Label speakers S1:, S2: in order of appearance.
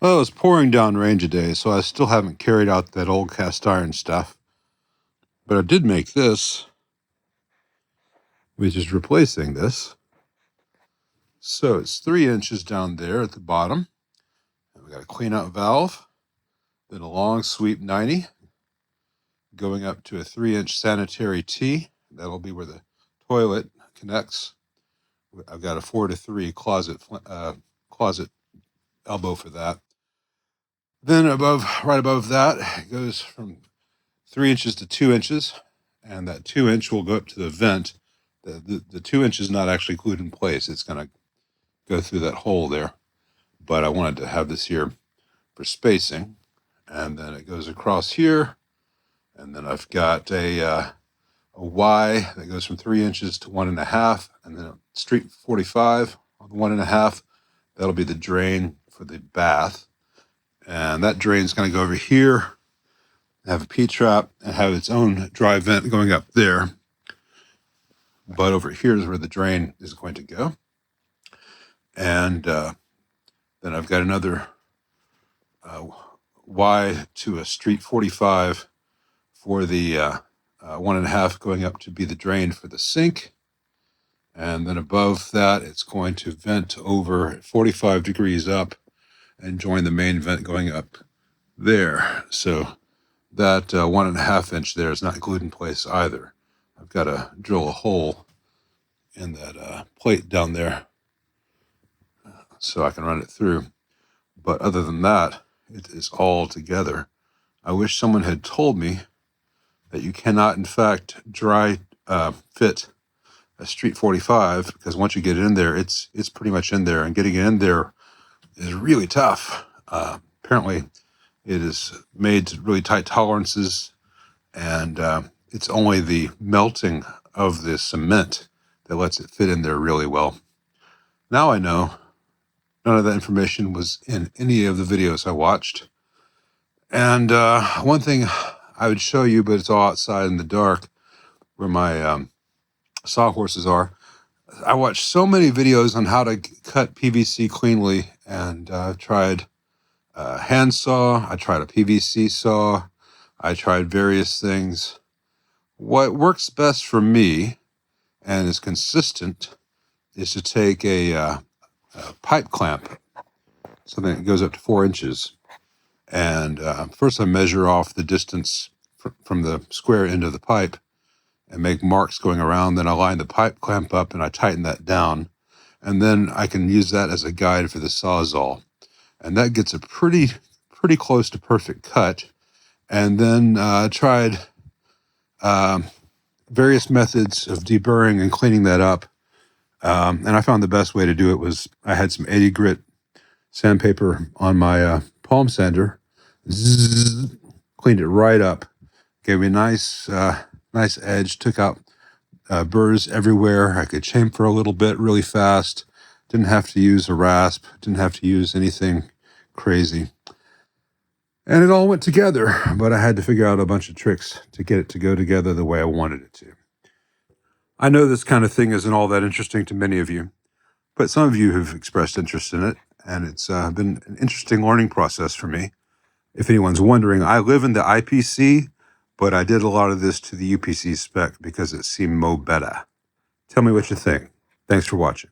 S1: Well, it's pouring down rain today, so I still haven't carried out that old cast iron stuff. But I did make this, which is replacing this. So it's 3 inches down there at the bottom. And we got a clean out valve, then a long sweep 90, going up to a 3-inch sanitary T. That'll be where the toilet connects. I've got a 4 to 3 closet elbow for that. Then right above that, it goes from 3 inches to 2 inches, and that 2-inch will go up to the vent. The 2 inch is not actually glued in place. It's going to go through that hole there, but I wanted to have this here for spacing. And then it goes across here, and then I've got a Y that goes from 3 inches to 1.5, and then a street 45 on the 1.5. That'll be the drain for the bath, and that drain is going to go over here, have a P-trap, and have its own dry vent going up there. But over here is where the drain is going to go. And then I've got another Y to a street 45 for the 1.5 going up to be the drain for the sink. And then above that, it's going to vent over 45 degrees up and join the main vent going up there. So that 1.5 inch there is not glued in place either. I've got to drill a hole in that plate down there so I can run it through. But other than that, it is all together. I wish someone had told me that you cannot, in fact, dry fit a street 45, because once you get it in there, it's pretty much in there, and getting it in there is really tough. Apparently, it is made to really tight tolerances, and it's only the melting of the cement that lets it fit in there really well. Now I know none of that information was in any of the videos I watched. And one thing I would show you, but it's all outside in the dark where my sawhorses are. I watched so many videos on how to cut PVC cleanly, and I've tried a hand saw, I tried a PVC saw, I tried various things. What works best for me and is consistent is to take a pipe clamp, something that goes up to 4 inches. And first I measure off the distance from the square end of the pipe and make marks going around. Then I line the pipe clamp up and I tighten that down. And then I can use that as a guide for the Sawzall. And that gets a pretty close to perfect cut. And then I tried various methods of deburring and cleaning that up. And I found the best way to do it was I had some 80 grit sandpaper on my palm sander, cleaned it right up, gave me a nice edge, took out burrs everywhere. I could chamfer a little bit really fast, didn't have to use a rasp, didn't have to use anything crazy. And it all went together, but I had to figure out a bunch of tricks to get it to go together the way I wanted it to. I know this kind of thing isn't all that interesting to many of you, but some of you have expressed interest in it, and it's been an interesting learning process for me. If anyone's wondering, I live in the IPC, but I did a lot of this to the UPC spec because it seemed mo better. Tell me what you think. Thanks for watching.